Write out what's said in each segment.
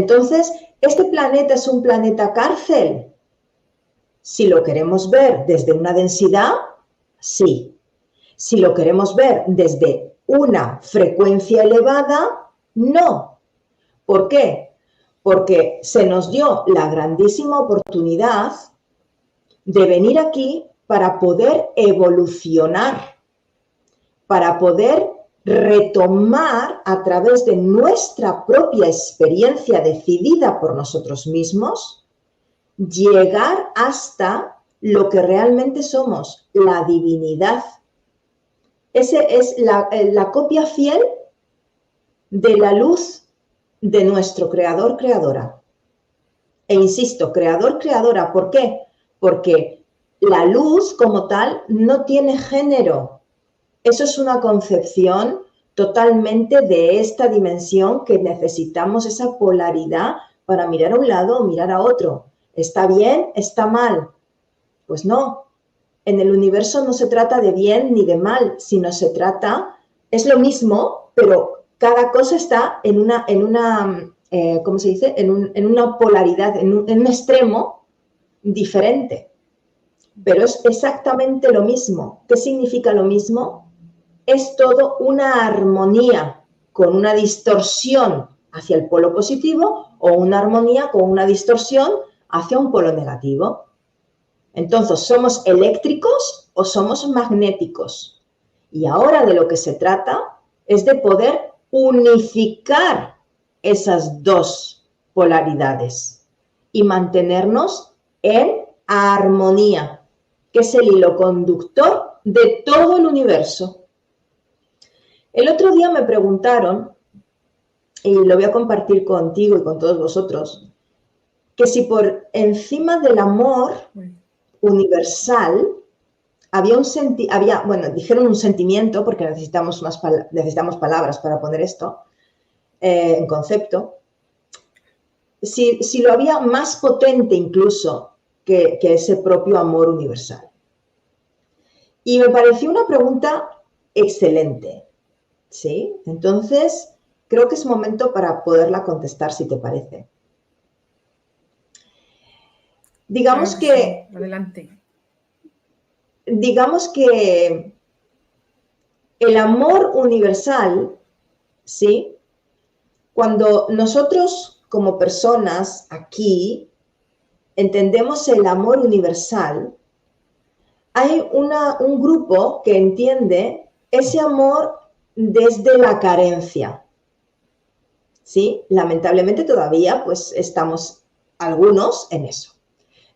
Entonces, ¿este planeta es un planeta cárcel? Si lo queremos ver desde una densidad, sí. Si lo queremos ver desde una frecuencia elevada, no. ¿Por qué? Porque se nos dio la grandísima oportunidad de venir aquí para poder evolucionar, para poder retomar a través de nuestra propia experiencia decidida por nosotros mismos, llegar hasta lo que realmente somos, la divinidad. Esa es la copia fiel de la luz de nuestro creador-creadora. E insisto, creador-creadora, ¿por qué? Porque la luz como tal no tiene género. Eso es una concepción totalmente de esta dimensión que necesitamos esa polaridad para mirar a un lado o mirar a otro. ¿Está bien? ¿Está mal? Pues no. En el universo no se trata de bien ni de mal, sino se trata, es lo mismo, pero cada cosa está en una ¿cómo se dice? En una polaridad, en un extremo diferente. Pero es exactamente lo mismo. ¿Qué significa lo mismo? Es todo una armonía con una distorsión hacia el polo positivo o una armonía con una distorsión hacia un polo negativo. Entonces, ¿somos eléctricos o somos magnéticos? Y ahora de lo que se trata es de poder unificar esas dos polaridades y mantenernos en armonía, que es el hilo conductor de todo el universo. El otro día me preguntaron, y lo voy a compartir contigo y con todos vosotros, que si por encima del amor universal dijeron un sentimiento, porque necesitamos palabras para poner esto en concepto, si lo había más potente incluso que ese propio amor universal. Y me pareció una pregunta excelente, ¿sí? Entonces, creo que es momento para poderla contestar, si te parece. Digamos que... Sí, adelante. Digamos que el amor universal, ¿sí? Cuando nosotros como personas aquí entendemos el amor universal, hay un grupo que entiende ese amor desde la carencia, ¿sí? Lamentablemente todavía pues estamos algunos en eso.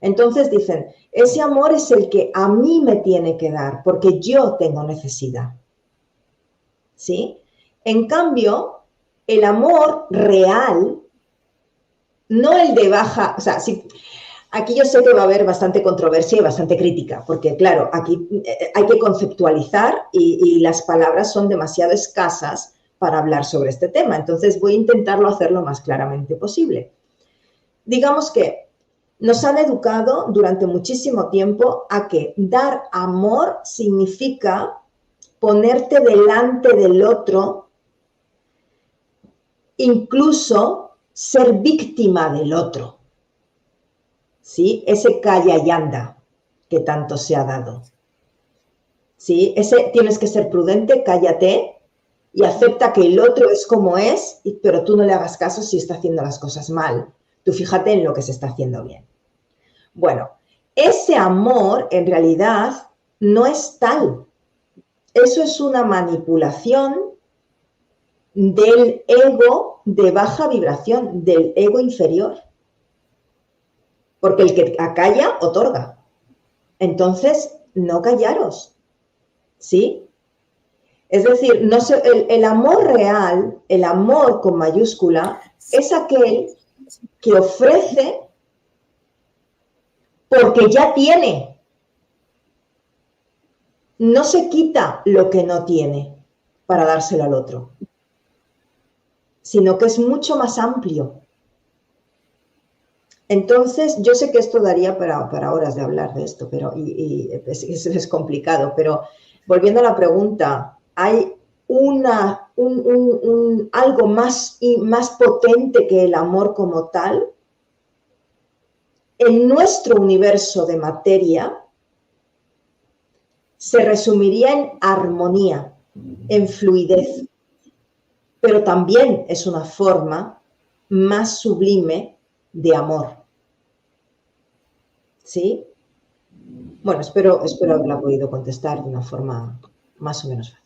Entonces dicen, ese amor es el que a mí me tiene que dar, porque yo tengo necesidad. ¿Sí? En cambio, el amor real, no el de baja, o sea, sí, aquí yo sé que va a haber bastante controversia y bastante crítica, porque claro, aquí hay que conceptualizar y las palabras son demasiado escasas para hablar sobre este tema. Entonces voy a intentarlo hacer lo más claramente posible. Digamos que nos han educado durante muchísimo tiempo a que dar amor significa ponerte delante del otro, incluso ser víctima del otro. ¿Sí? Ese calla y anda que tanto se ha dado. ¿Sí? Ese tienes que ser prudente, cállate y acepta que el otro es como es, pero tú no le hagas caso si está haciendo las cosas mal. Tú fíjate en lo que se está haciendo bien. Bueno, ese amor en realidad no es tal. Eso es una manipulación del ego de baja vibración, del ego inferior. Porque el que acalla, otorga. Entonces, no callaros. ¿Sí? Es decir, no el amor real, el amor con mayúscula, es aquel que ofrece porque ya tiene. No se quita lo que no tiene para dárselo al otro, sino que es mucho más amplio. Entonces, yo sé que esto daría para horas de hablar de esto, pero es complicado, pero volviendo a la pregunta, hay algo más potente que el amor como tal, en nuestro universo de materia se resumiría en armonía, en fluidez, pero también es una forma más sublime de amor. ¿Sí? Bueno, espero haberla podido contestar de una forma más o menos fácil.